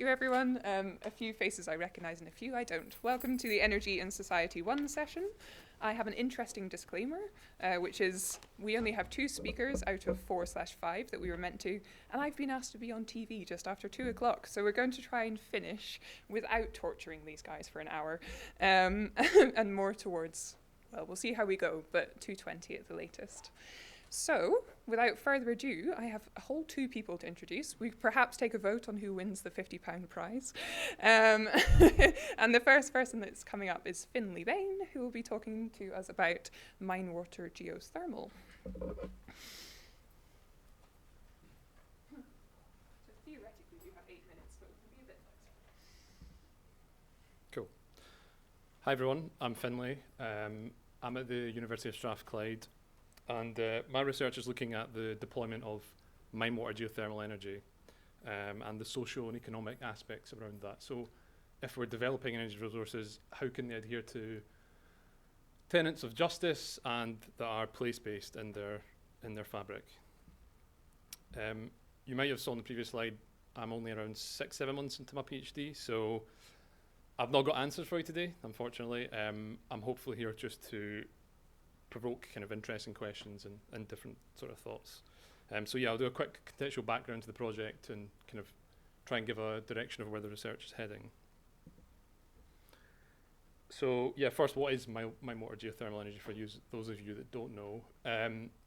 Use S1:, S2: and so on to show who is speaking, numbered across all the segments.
S1: you everyone. A few faces I recognise and a few I don't. Welcome to the Energy and Society 1 session. I have an interesting disclaimer, which is we only have 2 speakers out of 4/5 that we were meant to, and I've been asked to be on TV just after 2 o'clock, so we're going to try and finish without torturing these guys for an hour, and more towards, well, we'll see how we go, but 2:20 at the latest. So, without further ado, I have a whole 2 people to introduce. We perhaps take a vote on who wins the £50 prize. And the first person that's coming up is Finlay Bain, who will be talking to us about mine water geothermal. So theoretically, you have 8 minutes, but it can be a bit less.
S2: Cool. Hi everyone, I'm Finlay. I'm at the University of Strathclyde. And my research is looking at the deployment of mine water geothermal energy and the social and economic aspects around that. So if we're developing energy resources, how can they adhere to tenets of justice and that are place-based in their fabric? You might have saw on the previous slide, I'm only around 6-7 months into my PhD, so I've not got answers for you today, unfortunately. I'm hopefully here just to provoke kind of interesting questions and different sort of thoughts. So yeah, I'll do a quick contextual background to the project and kind of try and give a direction of where the research is heading. So yeah, first, what is mine water geothermal energy for those of you that don't know?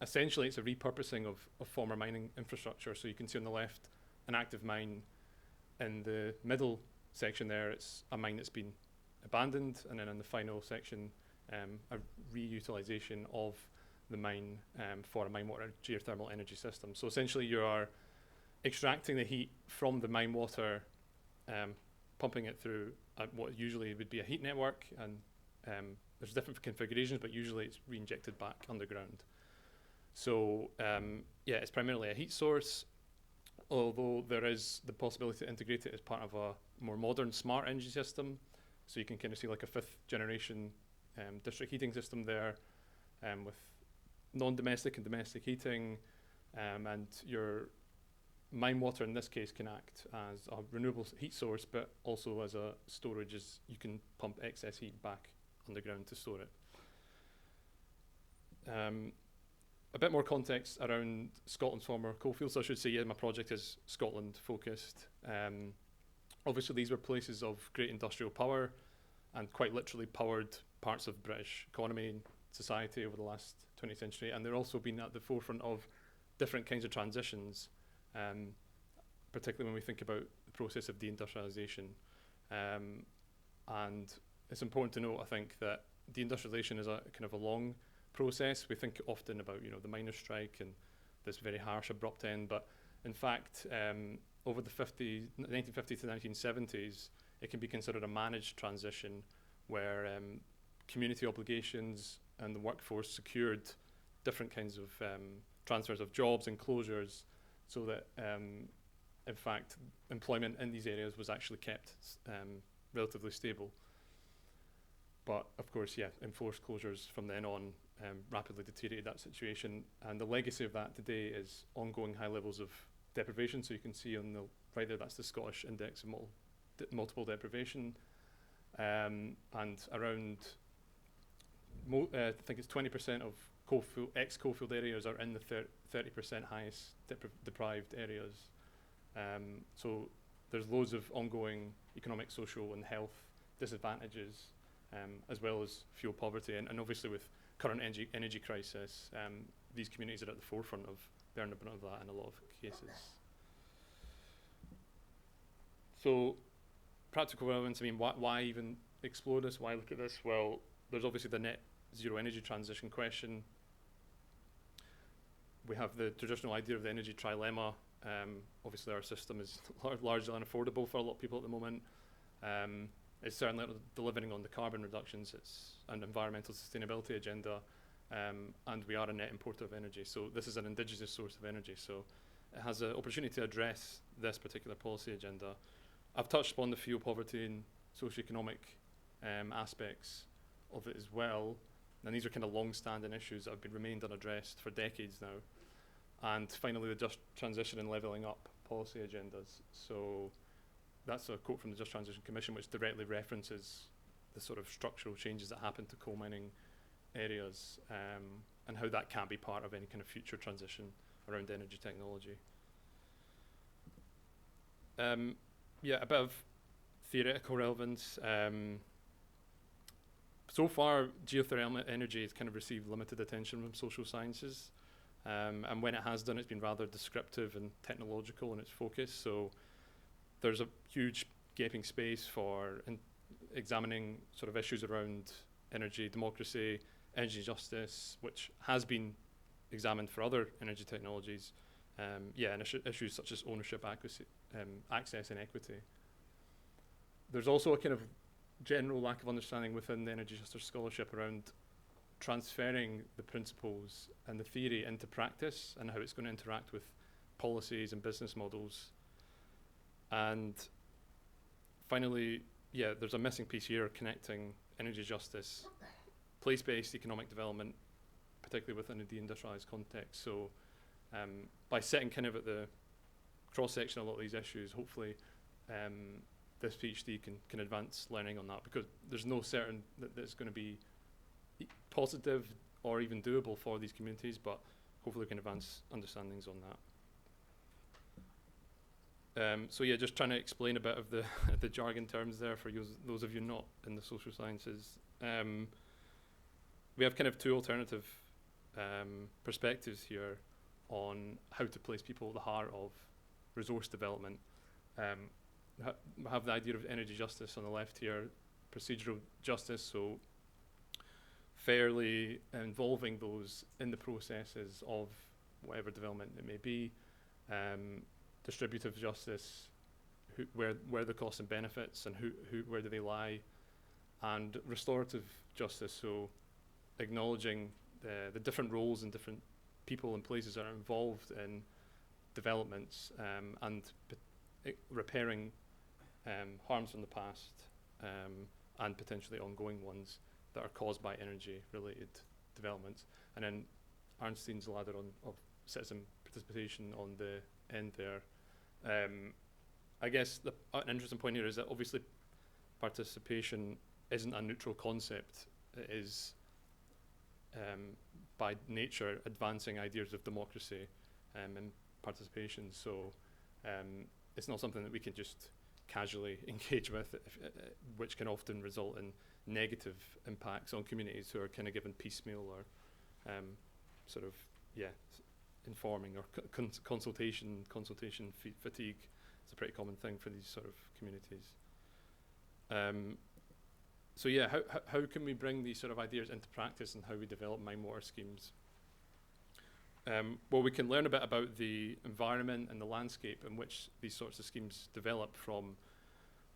S2: Essentially, it's a repurposing of former mining infrastructure. So you can see on the left an active mine. In the middle section there, it's a mine that's been abandoned, and then in the final section, a reutilisation of the mine for a mine water geothermal energy system. So essentially you are extracting the heat from the mine water, pumping it through what usually would be a heat network, and there's different configurations, but usually it's re-injected back underground. So yeah, it's primarily a heat source, although there is the possibility to integrate it as part of a more modern smart energy system. So you can kind of see like a 5th generation district heating system there, with non-domestic and domestic heating, and your mine water in this case can act as a renewable heat source, but also as a storage, as you can pump excess heat back underground to store it. A bit more context around Scotland's former coalfields. So I should say, yeah, my project is Scotland focused. Obviously these were places of great industrial power and quite literally powered parts of British economy and society over the last 20th century, and they're also been at the forefront of different kinds of transitions, particularly when we think about the process of deindustrialisation. And it's important to note, I think, that deindustrialisation is a kind of a long process. We think often about, the miners' strike and this very harsh, abrupt end, but in fact, over the 1950s to 1970s, it can be considered a managed transition where community obligations and the workforce secured different kinds of transfers of jobs and closures, so that in fact employment in these areas was actually kept relatively stable. But of course, yeah, enforced closures from then on rapidly deteriorated that situation, and the legacy of that today is ongoing high levels of deprivation. So you can see on the right there, that's the Scottish Index of multiple deprivation, and around I think it's 20% of ex-coalfield areas are in the 30% highest deprived areas. So there's loads of ongoing economic, social and health disadvantages, as well as fuel poverty, and obviously with current energy crisis, these communities are at the forefront of bearing the brunt of that in a lot of cases. So practical relevance, why even explore this? Why look at this? Well, there's obviously the net zero energy transition question. We have the traditional idea of the energy trilemma. Obviously our system is largely unaffordable for a lot of people at the moment. It's certainly not delivering on the carbon reductions, it's an environmental sustainability agenda, and we are a net importer of energy. So this is an indigenous source of energy, so it has an opportunity to address this particular policy agenda. I've touched upon the fuel poverty and socioeconomic aspects of it as well, and these are kind of long-standing issues that have been remained unaddressed for decades now. And finally, the just transition and levelling up policy agendas. So that's a quote from the Just Transition Commission, which directly references the sort of structural changes that happen to coal mining areas, and how that can't be part of any kind of future transition around energy technology. Yeah, a bit of theoretical relevance. So far, geothermal energy has kind of received limited attention from social sciences. And when it has done, it's been rather descriptive and technological in its focus. So there's a huge gaping space for examining sort of issues around energy democracy, energy justice, which has been examined for other energy technologies. And issues such as ownership, access and equity. There's also a kind of general lack of understanding within the energy justice scholarship around transferring the principles and the theory into practice and how it's going to interact with policies and business models. And finally, there's a missing piece here connecting energy justice, place-based economic development, particularly within a deindustrialized context. So by sitting kind of at the cross-section of a lot of these issues, hopefully this PhD can advance learning on that, because there's no certain that it's going to be positive or even doable for these communities, but hopefully we can advance understandings on that. Just trying to explain a bit of the the jargon terms there for those of you not in the social sciences. We have kind of two alternative perspectives here on how to place people at the heart of resource development. We have the idea of energy justice on the left here, procedural justice, so fairly involving those in the processes of whatever development it may be. Distributive justice, where the costs and benefits and where do they lie, and restorative justice, so acknowledging the different roles and different people and places that are involved in developments, and repairing harms from the past, and potentially ongoing ones that are caused by energy-related developments. And then Arnstein's ladder of citizen participation on the end there. I guess an interesting point here is that obviously participation isn't a neutral concept. It is, by nature, advancing ideas of democracy and participation. So it's not something that we can just casually engage with, which can often result in negative impacts on communities who are kind of given piecemeal or informing or consultation fatigue. It's a pretty common thing for these sort of communities. How can we bring these sort of ideas into practice and how we develop mine water schemes? We can learn a bit about the environment and the landscape in which these sorts of schemes develop from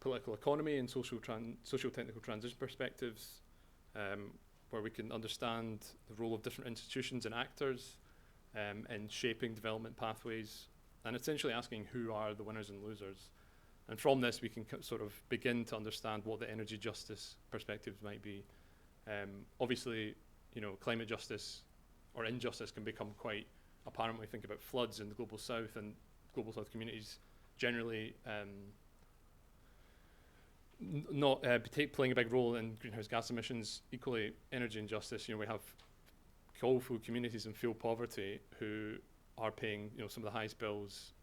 S2: political economy and socio-technical transition perspectives, where we can understand the role of different institutions and actors in shaping development pathways, and essentially asking who are the winners and losers. And from this, we can sort of begin to understand what the energy justice perspectives might be. Obviously, climate justice or injustice can become quite apparent when we think about floods in the global south, and global south communities generally not playing a big role in greenhouse gas emissions. Equally, energy injustice, we have coal-fueled communities in fuel poverty who are paying some of the highest bills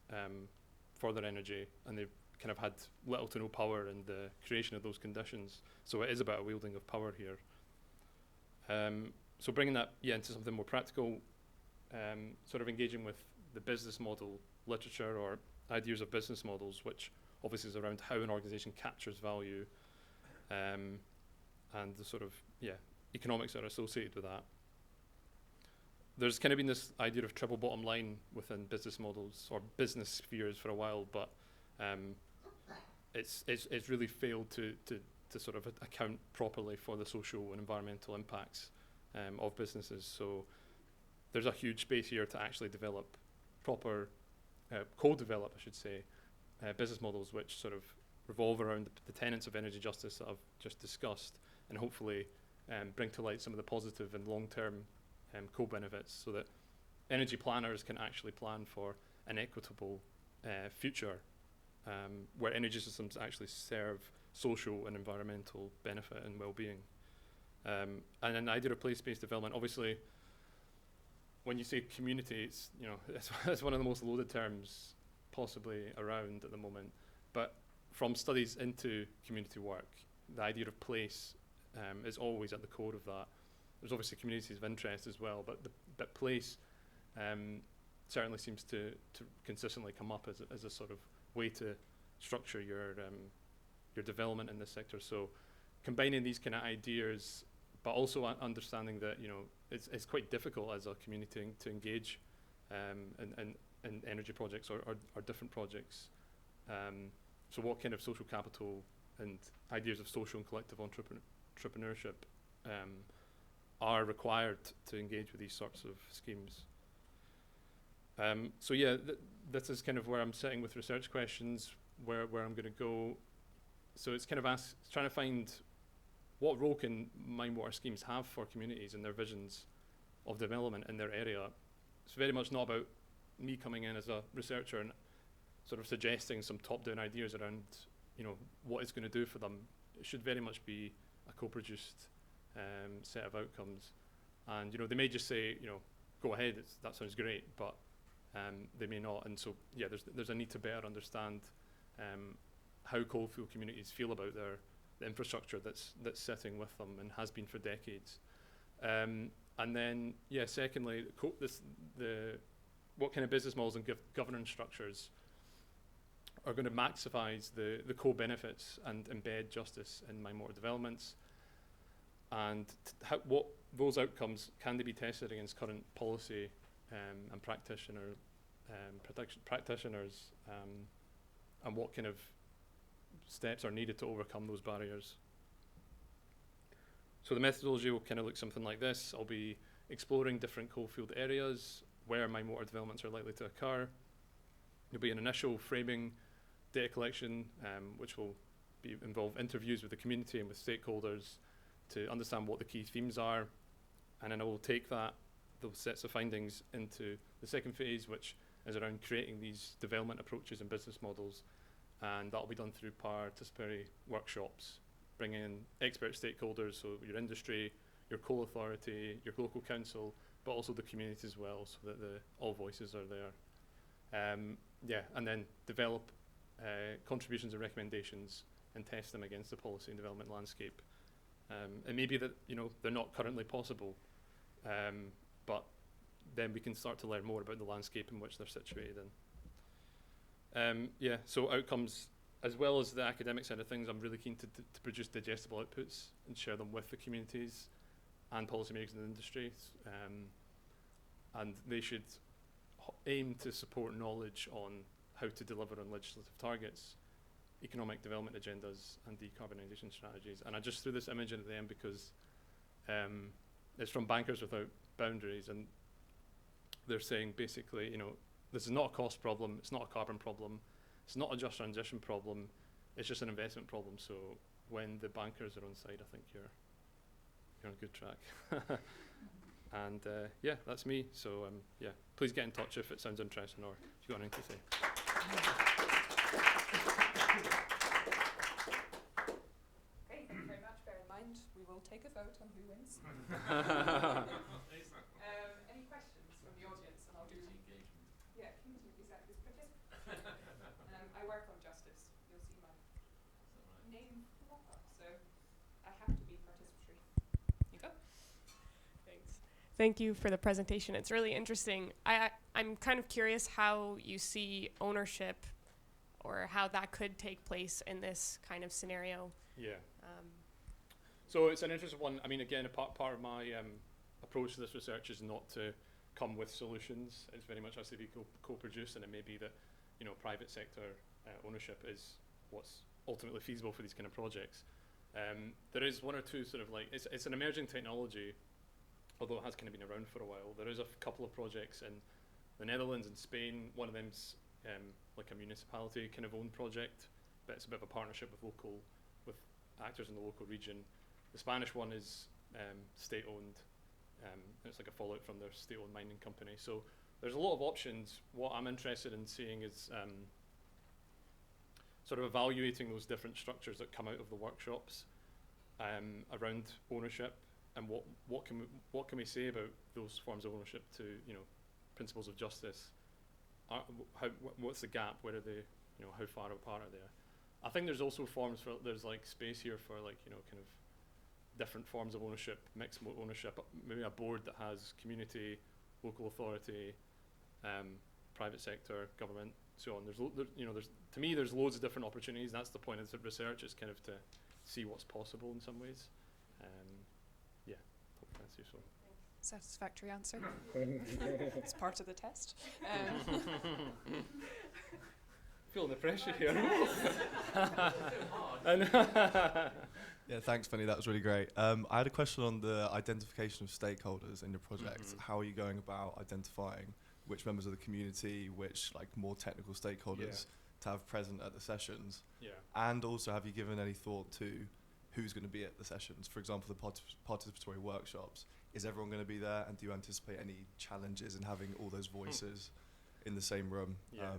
S2: for their energy, and they've kind of had little to no power in the creation of those conditions. So it is about a wielding of power here. So bringing that into something more practical, sort of engaging with the business model literature or ideas of business models, which obviously is around how an organization captures value, and the sort of economics that are associated with that. There's kind of been this idea of triple bottom line within business models or business spheres for a while, but it's really failed to sort of account properly for the social and environmental impacts of businesses. So there's a huge space here to actually develop proper, co-develop, I should say, business models which sort of revolve around the tenets of energy justice that I've just discussed, and hopefully bring to light some of the positive and long-term co-benefits, so that energy planners can actually plan for an equitable future where energy systems actually serve social and environmental benefit and well-being. And an idea of place-based development, obviously, when you say community, it's, you know, it's one of the most loaded terms possibly around at the moment. But from studies into community work, the idea of place is always at the core of that. There's obviously communities of interest as well, but place certainly seems to consistently come up as a sort of way to structure your development in this sector. So combining these kind of ideas, but also understanding that, you know, it's quite difficult as a community to engage in energy projects or different projects. So what kind of social capital and ideas of social and collective entrepreneurship are required to engage with these sorts of schemes? So yeah, this is kind of where I'm sitting with research questions, where I'm going to go. So it's kind of trying to find what role can mine water schemes have for communities and their visions of development in their area. It's very much not about me coming in as a researcher and sort of suggesting some top-down ideas around, you know, what it's going to do for them. It should very much be a co-produced set of outcomes. And, you know, they may just say, you know, go ahead, that sounds great, but they may not. And so, yeah, there's a need to better understand how coalfield communities feel about the infrastructure that's sitting with them and has been for decades. And then, yeah, secondly, what kind of business models and governance structures are going to maximize the co-benefits and embed justice in mine water developments, and what those outcomes can they be tested against current policy and practitioners, and what kind of steps are needed to overcome those barriers. So the methodology will kind of look something like this. I'll be exploring different coalfield areas where mine water developments are likely to occur. There'll be an initial framing data collection, which will involve interviews with the community and with stakeholders to understand what the key themes are. And then I will take those sets of findings into the second phase, which is around creating these development approaches and business models. And that'll be done through participatory workshops, bringing in expert stakeholders, so your industry, your coal authority, your local council, but also the community as well, so that all voices are there. Yeah, and then develop contributions and recommendations and test them against the policy and development landscape. It may be that, you know, they're not currently possible, but then we can start to learn more about the landscape in which they're situated in. Yeah, so outcomes, as well as the academic side of things, I'm really keen to produce digestible outputs and share them with the communities and policymakers in the industry. And they should aim to support knowledge on how to deliver on legislative targets, economic development agendas, and decarbonisation strategies. And I just threw this image in at the end because it's from Bankers Without Boundaries, and they're saying basically, you know, this is not a cost problem, it's not a carbon problem, it's not a just transition problem, it's just an investment problem. So when the bankers are on side, I think you're on a good track. And yeah, that's me. So yeah, please get in touch if it sounds interesting or if you've got anything to say.
S1: Okay, thank you very much. Bear in mind, we will take a vote on who wins. Any questions from the audience? And I'll do engagement. Yeah, community exactly. I work on justice. You'll see my name pop up, so I have to be participatory. You go.
S3: Thanks. Thank you for the presentation. It's really interesting. I'm kind of curious how you see ownership or how that could take place in this kind of scenario.
S2: Yeah. So it's an interesting one. I mean, again, a part of my approach to this research is not to come with solutions. It's very much has to be co-produced, and it may be that, you know, private sector ownership is what's ultimately feasible for these kind of projects. There is one or two sort of like, it's an emerging technology, although it has kind of been around for a while. There is a couple of projects in the Netherlands and Spain. One of them's like a municipality kind of owned project, but it's a bit of a partnership with actors in the local region. The Spanish one is state-owned, and it's like a fallout from their state-owned mining company. So there's a lot of options. What I'm interested in seeing is sort of evaluating those different structures that come out of the workshops around ownership, and what can we say about those forms of ownership to, you know, principles of justice. What's the gap? Where are they? You know, how far apart are they? I think there's also there's like space here for, like, you know, kind of different forms of ownership, mixed ownership, maybe a board that has community, local authority, private sector, government, so on. To me, there's loads of different opportunities. That's the point of the research, is kind of to see what's possible in some ways. Yeah, hope that answers your
S1: Satisfactory answer. It's part of the test.
S2: Feeling the pressure here.
S4: Yeah, thanks, Penny. That was really great. I had a question on the identification of stakeholders in your project.
S2: Mm-hmm.
S4: How are you going about identifying which members of the community, which like more technical stakeholders to have present at the sessions?
S2: Yeah.
S4: And also, have you given any thought to who's going to be at the sessions? For example, the participatory workshops. Is everyone going to be there? And do you anticipate any challenges in having all those voices in the same room?
S2: Yeah.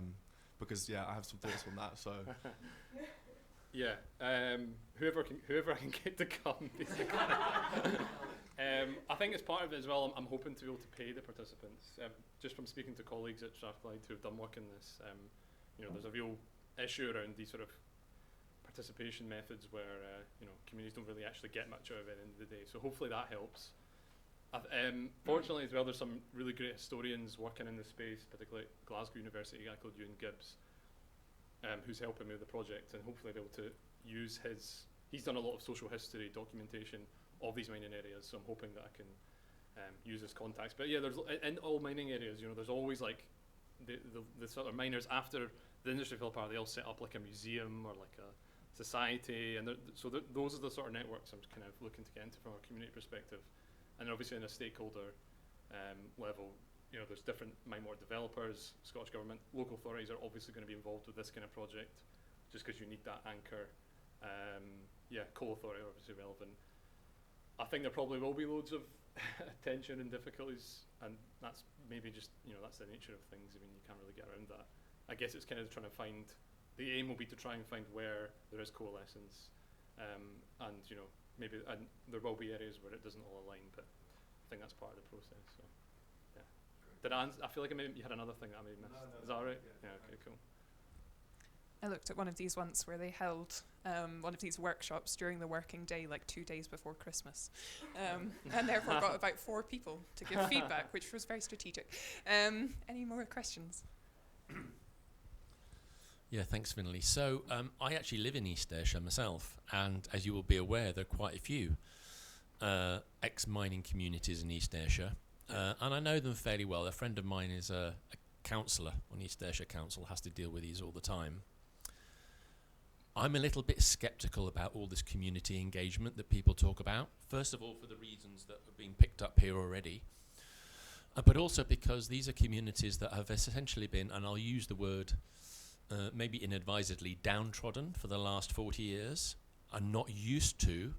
S4: Because I have some thoughts on that. So.
S2: Yeah, whoever I can get to come, basically. I think as part of it as well, I'm hoping to be able to pay the participants. Just from speaking to colleagues at Strathclyde who have done work in this, you know, there's a real issue around these sort of participation methods where you know, communities don't really actually get much out of it at the end of the day. So hopefully that helps. Fortunately as well, there's some really great historians working in this space, particularly at Glasgow University, a guy called Ewan Gibbs, who's helping me with the project, and hopefully be able to use he's done a lot of social history documentation of these mining areas, so I'm hoping that I can use his contacts. But yeah, there's in all mining areas, you know, there's always like the sort of miners, after the industry fell apart, they all set up like a museum or like a society, and those are the sort of networks I'm kind of looking to get into from a community perspective. And then obviously in a stakeholder level, you know, there's different mine water developers, Scottish Government, local authorities are obviously going to be involved with this kind of project, just because you need that anchor. Coal authority are obviously relevant. I think there probably will be loads of tension and difficulties, and that's maybe just, you know, that's the nature of things. I mean, you can't really get around that. I guess it's kind of trying to find, the aim will be to try and find where there is coalescence, and, you know, maybe, and there will be areas where it doesn't all align, but I think that's part of the process. So, yeah. Did I feel like you had another thing that I may have missed.
S4: No,
S2: is that all right? Yeah. Okay. Cool.
S1: I looked at one of these once where they held one of these workshops during the working day, like 2 days before Christmas, and therefore got about 4 people to give feedback, which was very strategic. Any more questions?
S5: Yeah, thanks, Finley. So I actually live in East Ayrshire myself, and as you will be aware, there are quite a few ex-mining communities in East Ayrshire, and I know them fairly well. A friend of mine is a councillor on East Ayrshire Council, has to deal with these all the time. I'm a little bit sceptical about all this community engagement that people talk about. First of all, for the reasons that have been picked up here already, but also because these are communities that have essentially been, and I'll use the word maybe inadvisedly, downtrodden for the last 40 years, are not used to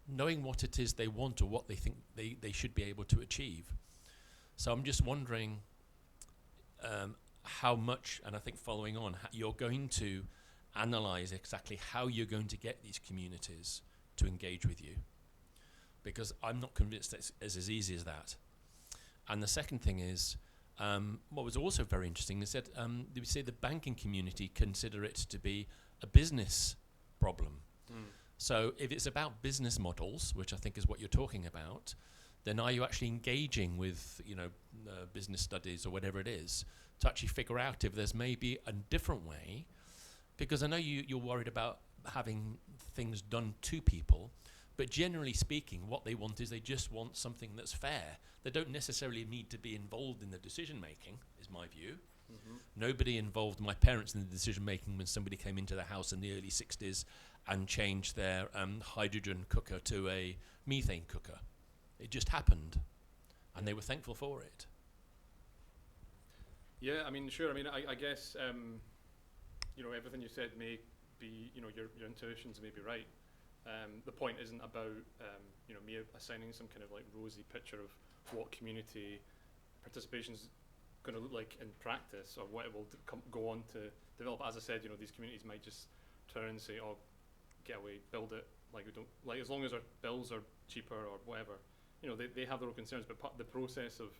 S5: knowing what it is they want or what they think they should be able to achieve. So I'm just wondering how much, and I think following on, you're going to analyse exactly how you're going to get these communities to engage with you, because I'm not convinced that it's as easy as that. And the second thing is, what was also very interesting is that we say the banking community consider it to be a business problem. So if it's about business models, which I think is what you're talking about, then are you actually engaging with, you know, business studies or whatever it is to actually figure out if there's maybe a different way? Because I know you're worried about having things done to people, but generally speaking, what they want is they just want something that's fair. They don't necessarily need to be involved in the decision making, is my view. Mm-hmm. Nobody involved my parents in the decision making when somebody came into the house in the early 60s and changed their hydrogen cooker to a methane cooker. It just happened, and they were thankful for it.
S2: Yeah, I mean, sure. I mean, I guess, you know, everything you said may be, you know, your intuitions may be right. The point isn't about, you know, me assigning some kind of like rosy picture of what community participation is going to look like in practice, or what it will go on to develop. As I said, you know, these communities might just turn and say, "Oh, get away, build it." Like we don't like as long as our bills are cheaper or whatever. You know, they have their own concerns, but the process of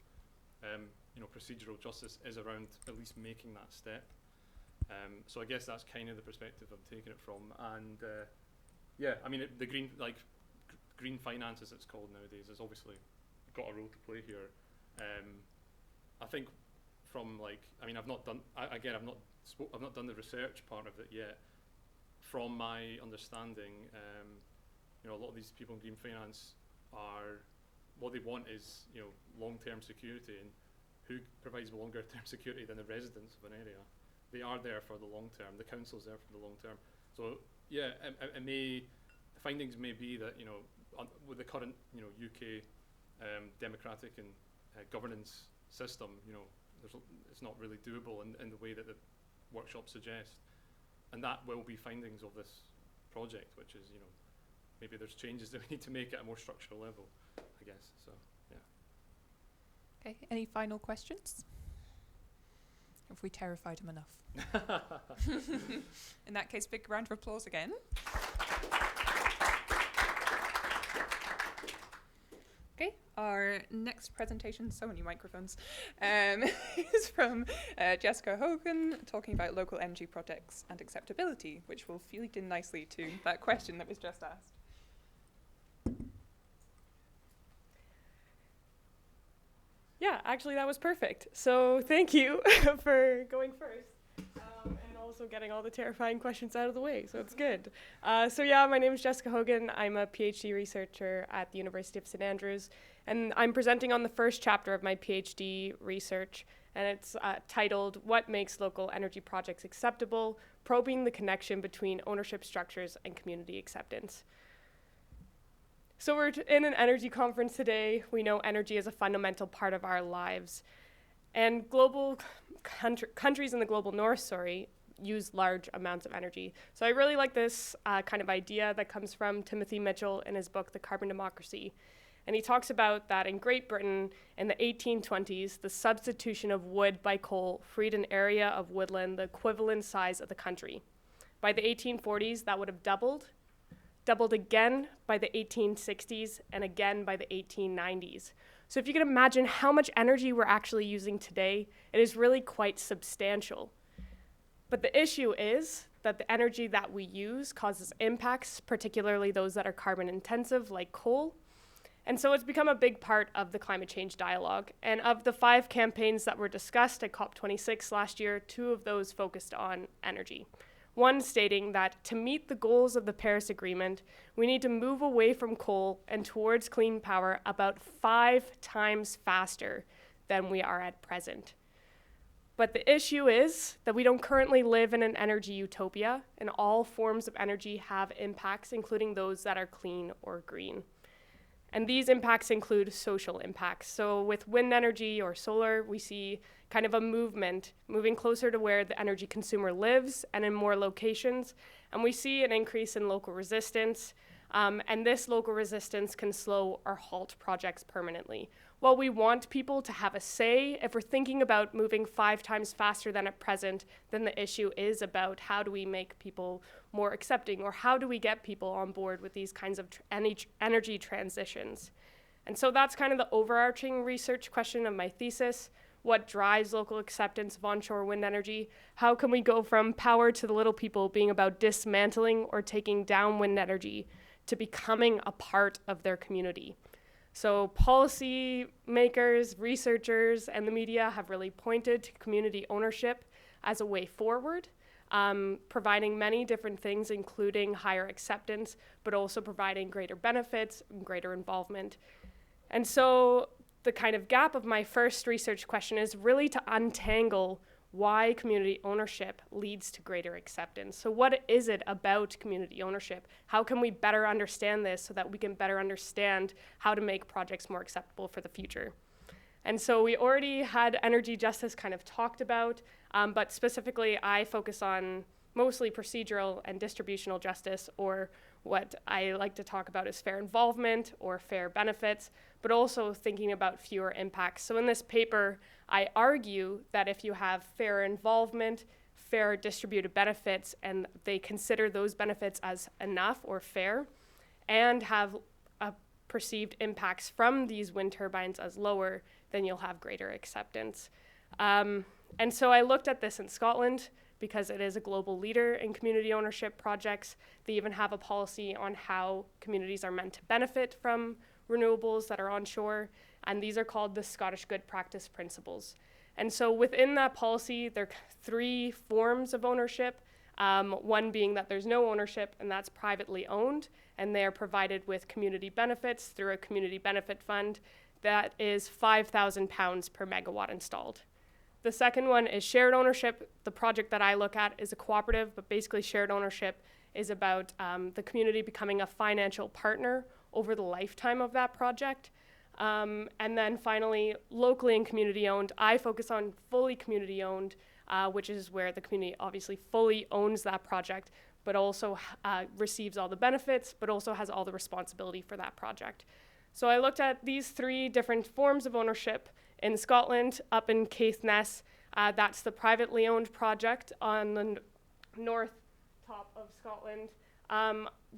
S2: procedural justice is around at least making that step. So I guess that's kind of the perspective I'm taking it from. And I mean, the green finance, as it's called nowadays, has obviously got a role to play here. I think from I've not done the research part of it yet. From my understanding, a lot of these people in green finance what they want is long-term security, and who provides longer-term security than the residents of an area? They are there for the long term. The council's there for the long term. So findings may be that with the current UK democratic and governance system, it's not really doable in the way that the workshops suggest, and that will be findings of this project, which is maybe there's changes that we need to make at a more structural level, I guess. So yeah.
S1: Okay. Any final questions? Have we terrified him enough? In that case, big round of applause again. Okay, our next presentation, so many microphones, is from Jessica Hogan, talking about local energy projects and acceptability, which will feed in nicely to that question that was just asked.
S3: Yeah, actually that was perfect. So thank you for going first. And also getting all the terrifying questions out of the way, so it's good. My name is Jessica Hogan. I'm a PhD researcher at the University of St. Andrews, and I'm presenting on the first chapter of my PhD research, and it's titled, What Makes Local Energy Projects Acceptable? Probing the Connection Between Ownership Structures and Community Acceptance. So we're in an energy conference today. We know energy is a fundamental part of our lives. And global countries in the global north, use large amounts of energy. So I really like this kind of idea that comes from Timothy Mitchell in his book, The Carbon Democracy. And he talks about that in Great Britain in the 1820s, the substitution of wood by coal freed an area of woodland the equivalent size of the country. By the 1840s, that would have doubled again by the 1860s, and again by the 1890s. So if you can imagine how much energy we're actually using today, it is really quite substantial. But the issue is that the energy that we use causes impacts, particularly those that are carbon intensive, like coal. And so it's become a big part of the climate change dialogue. And of the 5 campaigns that were discussed at COP26 last year, 2 of those focused on energy. One stating that to meet the goals of the Paris Agreement, we need to move away from coal and towards clean power about 5 times faster than we are at present. But the issue is that we don't currently live in an energy utopia, and all forms of energy have impacts, including those that are clean or green. And these impacts include social impacts. So with wind energy or solar, we see kind of a movement moving closer to where the energy consumer lives and in more locations. And we see an increase in local resistance. And this local resistance can slow or halt projects permanently. While we want people to have a say, if we're thinking about moving 5 times faster than at present, then the issue is about how do we make people more accepting, or how do we get people on board with these kinds of energy transitions. And so that's kind of the overarching research question of my thesis. What drives local acceptance of onshore wind energy? How can we go from power to the little people being about dismantling or taking down wind energy to becoming a part of their community? So policy makers, researchers, and the media have really pointed to community ownership as a way forward, providing many different things, including higher acceptance, but also providing greater benefits and greater involvement. And so the kind of gap of my first research question is really to untangle why community ownership leads to greater acceptance. So what is it about community ownership? How can we better understand this so that we can better understand how to make projects more acceptable for the future? And so we already had energy justice kind of talked about, but specifically I focus on mostly procedural and distributional justice, or what I like to talk about is fair involvement or fair benefits, but also thinking about fewer impacts. So in this paper, I argue that if you have fair involvement, fair distributed benefits, and they consider those benefits as enough or fair, and have perceived impacts from these wind turbines as lower, then you'll have greater acceptance. And so I looked at this in Scotland because it is a global leader in community ownership projects. They even have a policy on how communities are meant to benefit from renewables that are onshore, and these are called the Scottish Good Practice Principles. And so within that policy, there are 3 forms of ownership, one being that there's no ownership, and that's privately owned, and they are provided with community benefits through a community benefit fund that is £5,000 per megawatt installed. The second one is shared ownership. The project that I look at is a cooperative, but basically shared ownership is about the community becoming a financial partner over the lifetime of that project. And then finally, locally and community owned, I focus on fully community owned, which is where the community obviously fully owns that project, but also receives all the benefits, but also has all the responsibility for that project. So I looked at these 3 different forms of ownership in Scotland. Up in Caithness, that's the privately owned project on the north top of Scotland.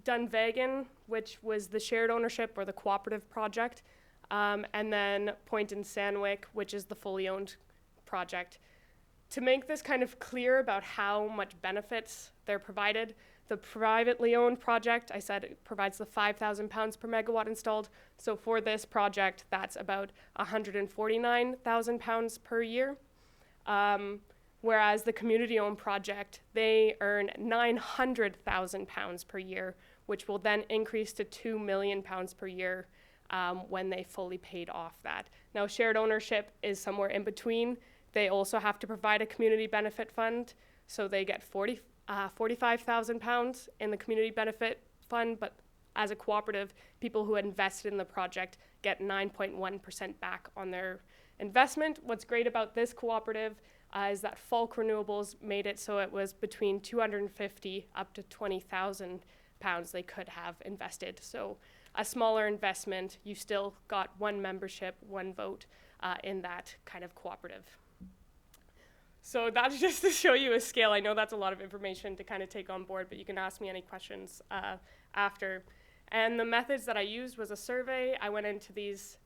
S3: Dunvegan, which was the shared ownership or the cooperative project, and then Point in Sandwick, which is the fully owned project. To make this kind of clear about how much benefits they're provided, the privately owned project, I said it provides the £5,000 per megawatt installed. So for this project, that's about £149,000 per year. Whereas the community-owned project, they earn £900,000 per year, which will then increase to £2 million per year when they fully paid off that. Now, shared ownership is somewhere in between. They also have to provide a community benefit fund, so they get £45,000 in the community benefit fund, but as a cooperative, people who had invested in the project get 9.1% back on their investment. What's great about this cooperative is that Falk Renewables made it so it was between $250 up to £20,000 they could have invested. So a smaller investment, you still got 1 membership, 1 vote in that kind of cooperative. So that's just to show you a scale. I know that's a lot of information to kind of take on board, but you can ask me any questions after. And the methods that I used was a survey. I went into these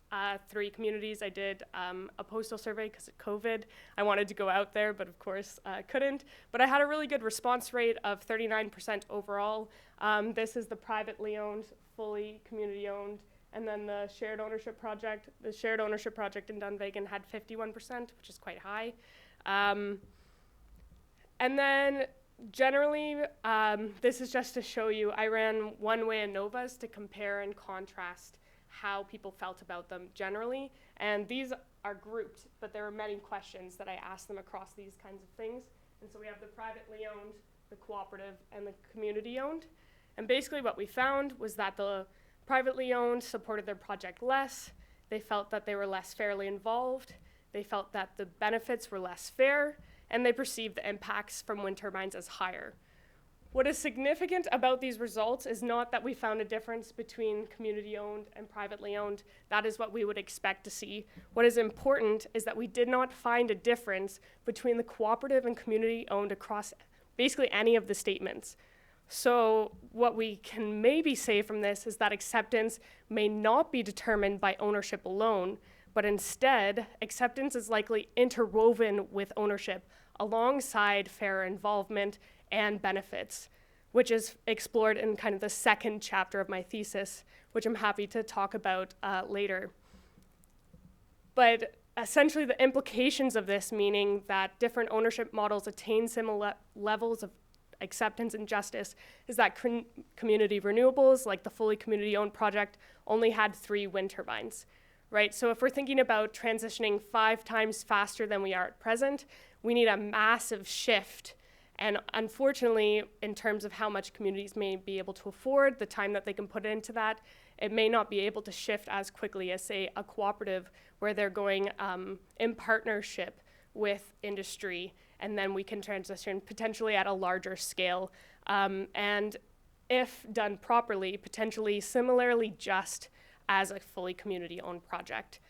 S3: 3 communities. I did a postal survey because of COVID. I wanted to go out there, but of course couldn't. But I had a really good response rate of 39% overall. This is the privately owned, fully community owned. And then the shared ownership project. The shared ownership project in Dunvegan had 51%, which is quite high. And then generally, this is just to show you, I ran one-way ANOVAs to compare and contrast how people felt about them generally. And these are grouped, but there were many questions that I asked them across these kinds of things. And so we have the privately owned, the cooperative, and the community owned. And basically what we found was that the privately owned supported their project less. They felt that they were less fairly involved. They felt that the benefits were less fair, and they perceived the impacts from wind turbines as higher. What is significant about these results is not that we found a difference between community-owned and privately owned. That is what we would expect to see. What is important is that we did not find a difference between the cooperative and community-owned across basically any of the statements. So what we can maybe say from this is that acceptance may not be determined by ownership alone, but instead, acceptance is likely interwoven with ownership alongside fair involvement and benefits, which is explored in kind of the second chapter of my thesis, which I'm happy to talk about later. But essentially the implications of this, meaning that different ownership models attain similar levels of acceptance and justice, is that community renewables, like the fully community-owned project, only had 3 wind turbines. Right, so if we're thinking about transitioning 5 times faster than we are at present, we need a massive shift. And unfortunately, in terms of how much communities may be able to afford, the time that they can put into that, it may not be able to shift as quickly as, say, a cooperative where they're going in partnership with industry, and then we can transition potentially at a larger scale. And if done properly, potentially similarly just as a fully community-owned project.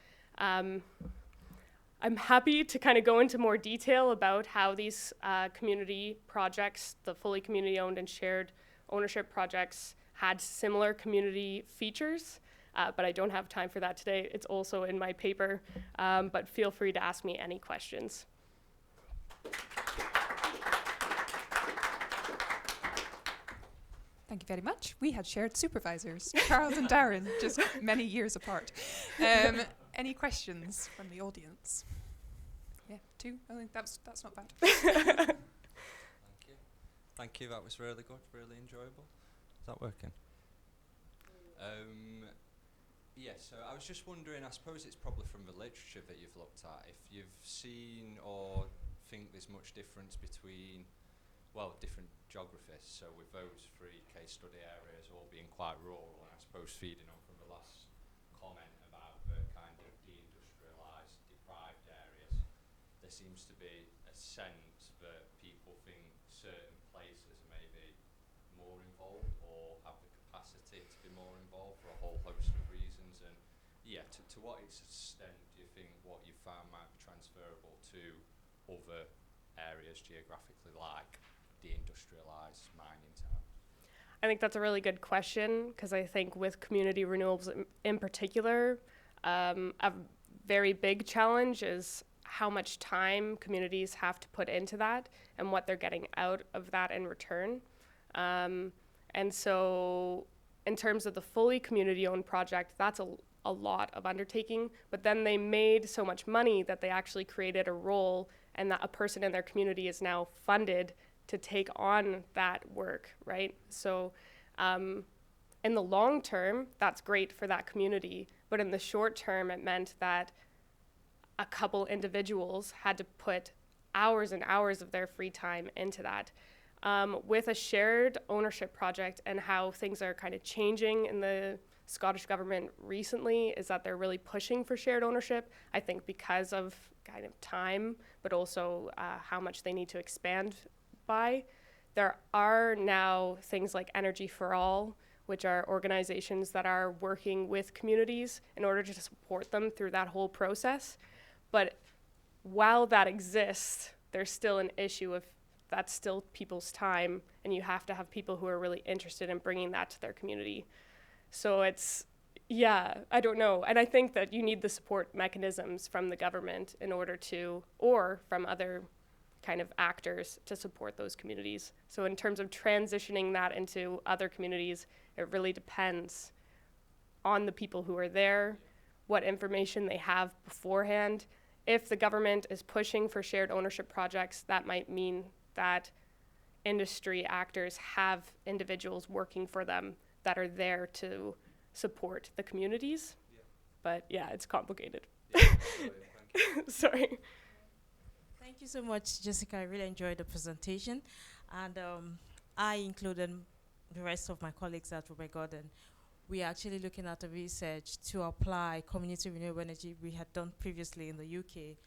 S3: I'm happy to kind of go into more detail about how these community projects, the fully community-owned and shared ownership projects, had similar community features, but I don't have time for that today. It's also in my paper, but feel free to ask me any questions.
S1: Thank you very much. We had shared supervisors, Charles and Darren, just many years apart. Any questions from the audience? Yeah, 2. I think that's not bad.
S6: Thank you. Thank you. That was really good, really enjoyable. Is that working? Yeah, so I was just wondering, I suppose it's probably from the literature that you've looked at, if you've seen or think there's much difference between, well, different geographies, so with those 3 case study areas all being quite rural, and I suppose feeding on from the last comment about the kind of deindustrialised, deprived areas, there seems to be a sense that people think certain places are maybe more involved or have the capacity to be more involved for a whole host of reasons. And yeah, to what extent do you think what you found might be transferable to other areas geographically, like deindustrialised mining towns?
S3: I think that's a really good question, because I think with community renewables in particular, a very big challenge is how much time communities have to put into that and what they're getting out of that in return. And so in terms of the fully community-owned project, that's a lot of undertaking, but then they made so much money that they actually created a role, and that a person in their community is now funded to take on that work, right? So in the long term, that's great for that community, but in the short term, it meant that a couple individuals had to put hours and hours of their free time into that. With a shared ownership project and how things are kind of changing in the Scottish government recently, is that they're really pushing for shared ownership, I think because of kind of time, but also how much they need to expand by. There are now things like Energy for All, which are organizations that are working with communities in order to support them through that whole process. But while that exists, there's still an issue of that's still people's time, and you have to have people who are really interested in bringing that to their community. So it's, yeah, I don't know. And I think that you need the support mechanisms from the government in order to, or from other kind of actors to support those communities. So in terms of transitioning that into other communities, it really depends on the people who are there, what information they have beforehand. If the government is pushing for shared ownership projects, that might mean that industry actors have individuals working for them that are there to support the communities.
S6: Yeah.
S3: But yeah, it's complicated.
S6: Yeah, thank you.
S3: Sorry.
S7: Thank you so much, Jessica. I really enjoyed the presentation. And I included the rest of my colleagues at Robert Gordon. We are actually looking at the research to apply community renewable energy we had done previously in the UK.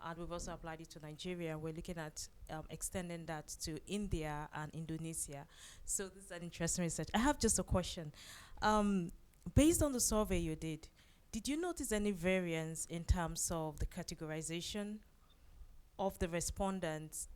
S7: And we've also applied it to Nigeria. We're looking at extending that to India and Indonesia. So this is an interesting research. I have just a question. Based on the survey you did you notice any variance in terms of the categorization of the respondents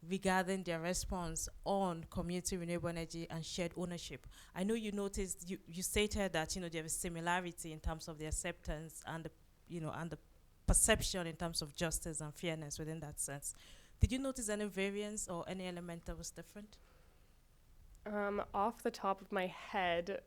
S7: regarding their response on community renewable energy and shared ownership? I know you noticed, you stated that, there is similarity in terms of the acceptance and the perception in terms of justice and fairness within that sense. Did you notice any variance or any element that was different?
S3: Off the top of my head,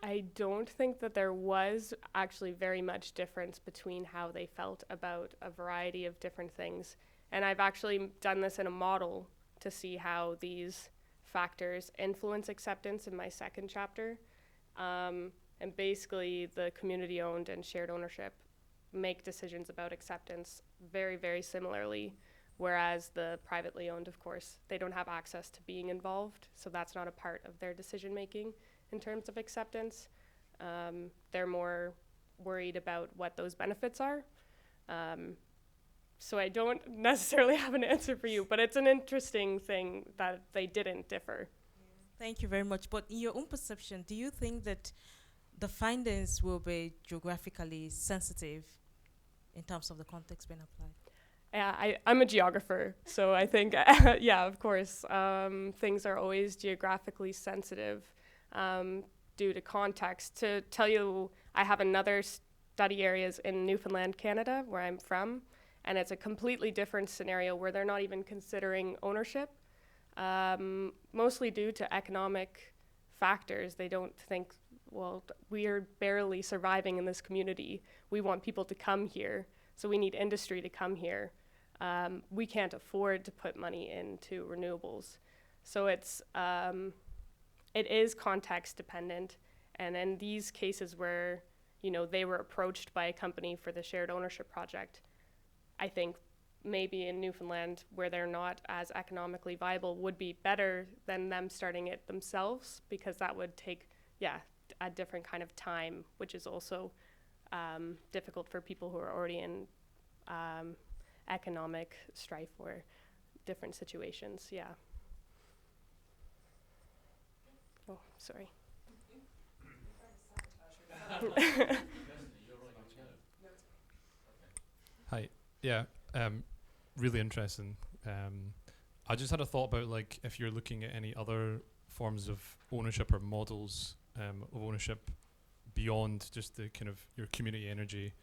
S3: I don't think that there was actually very much difference between how they felt about a variety of different things. And I've actually done this in a model to see how these factors influence acceptance in my second chapter. And basically, the community-owned and shared ownership make decisions about acceptance very, very similarly, whereas the privately owned, of course, they don't have access to being involved, so that's not a part of their decision-making in terms of acceptance. They're more worried about what those benefits are. So I don't necessarily have an answer for you, but it's an interesting thing that they didn't differ.
S7: Thank you very much. But in your own perception, do you think that the findings will be geographically sensitive in terms of the context being applied?
S3: Yeah, I'm a geographer, so I think, yeah, of course, things are always geographically sensitive due to context. To tell you, I have another study areas in Newfoundland, Canada, where I'm from, and it's a completely different scenario where they're not even considering ownership, mostly due to economic factors. They don't think, well, we are barely surviving in this community. We want people to come here, so we need industry to come here. We can't afford to put money into renewables. So it is context dependent. And in these cases where, they were approached by a company for the shared ownership project, I think maybe in Newfoundland, where they're not as economically viable, would be better than them starting it themselves, because that would take, a different kind of time, which is also difficult for people who are already in economic strife or different situations. Yeah. Oh, sorry.
S2: Hi. Yeah. Really interesting. I just had a thought about, like, if you're looking at any other forms of ownership or models of ownership beyond just the kind of your community energy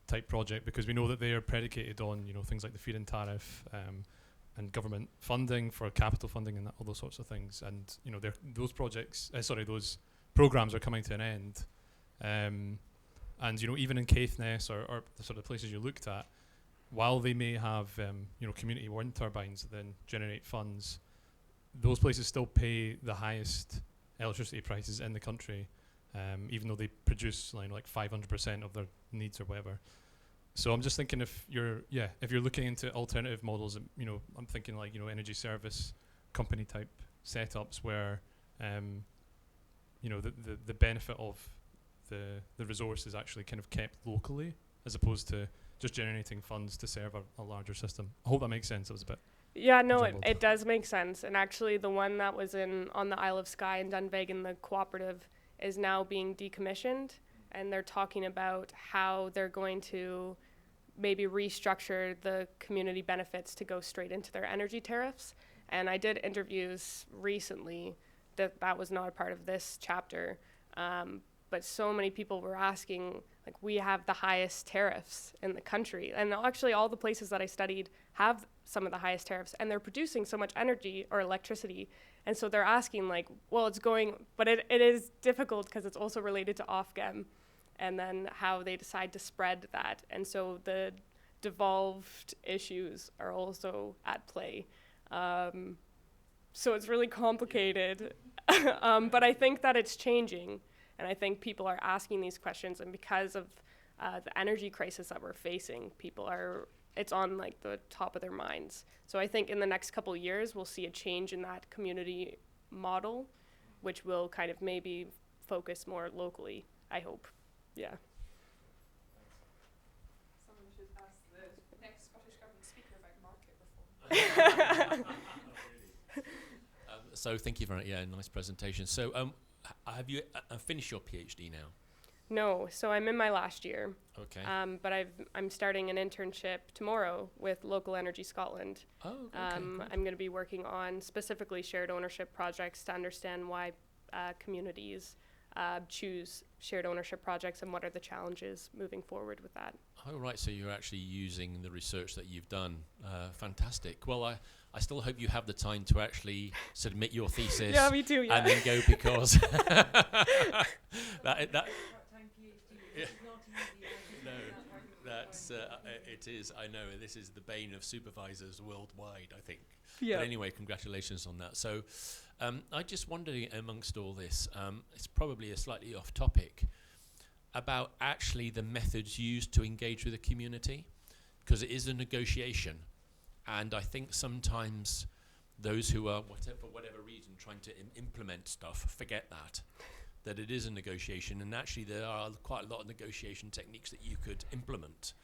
S2: type project, because we know that they are predicated on things like the feed-in tariff and government funding for capital funding and all those sorts of things, and those programs are coming to an end, and even in Caithness or the sort of places you looked at, while they may have community wind turbines that then generate funds, those places still pay the highest electricity prices in the country, even though they produce like 500% of their needs or whatever. So I'm just thinking, if you're looking into alternative models, I'm thinking like energy service company type setups where the benefit of the resource is actually kind of kept locally, as opposed to just generating funds to serve a larger system. I hope that makes sense. It was a bit.
S3: Yeah, no, it does make sense. And actually the one that was on the Isle of Skye in Dunvegan, the cooperative, is now being decommissioned, and they're talking about how they're going to maybe restructure the community benefits to go straight into their energy tariffs. And I did interviews recently that was not a part of this chapter, but so many people were asking, like, we have the highest tariffs in the country. And actually all the places that I studied have some of the highest tariffs, and they're producing so much energy or electricity. And so they're asking, like, well, it's going, but it is difficult because it's also related to Ofgem, and then how they decide to spread that. And so the devolved issues are also at play. So it's really complicated, but I think that it's changing. And I think people are asking these questions, and because of the energy crisis that we're facing, it's on like the top of their minds. So I think in the next couple of years, we'll see a change in that community model, which will kind of maybe focus more locally, I hope. Yeah.
S1: Someone should ask the next Scottish Government speaker about market reform.
S5: So thank you very much. Yeah, nice presentation. So have you finished your PhD now?
S3: No, so I'm in my last year.
S5: Okay.
S3: But I'm starting an internship tomorrow with Local Energy Scotland.
S5: Oh, okay.
S3: I'm going to be working on specifically shared ownership projects to understand why communities choose shared ownership projects and what are the challenges moving forward with that.
S5: Oh, right. So you're actually using the research that you've done. Fantastic. Well, I still hope you have the time to actually submit your thesis.
S3: Yeah, me too. Yeah.
S5: And then go, because that yeah. No, that's it is. I know this is the bane of supervisors worldwide, I think.
S3: Yeah.
S5: But anyway, congratulations on that. So, I just wondering, amongst all this, it's probably a slightly off topic, about actually the methods used to engage with the community, because it is a negotiation, and I think sometimes those who are, for whatever reason, trying to implement stuff forget that it is a negotiation, and actually there are quite a lot of negotiation techniques that you could implement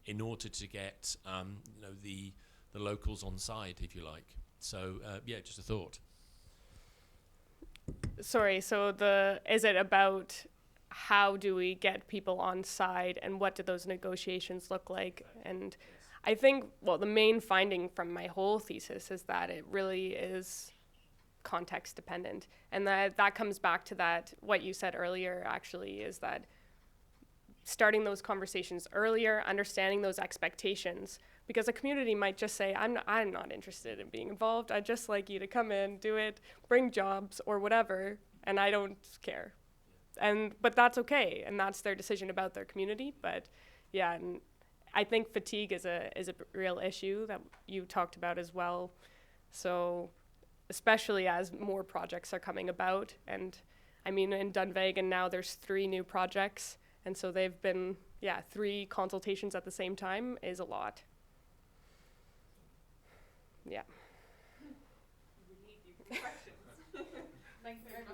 S5: in order to get the locals on side, if you like. So yeah, just a thought.
S3: Sorry, so is it about how do we get people on side and what do those negotiations look like? And I think, well, the main finding from my whole thesis is that it really is context dependent. And that comes back to that, what you said earlier actually, is that starting those conversations earlier, understanding those expectations, because a community might just say, I'm not interested in being involved. I'd just like you to come in, do it, bring jobs or whatever, and I don't care. But that's okay, and that's their decision about their community. But yeah, and I think fatigue is a real issue that you talked about as well. So especially as more projects are coming about, and I mean in Dunvegan now there's 3 new projects, and so they've been 3 consultations at the same time is a lot. Yeah.
S1: Thanks very much.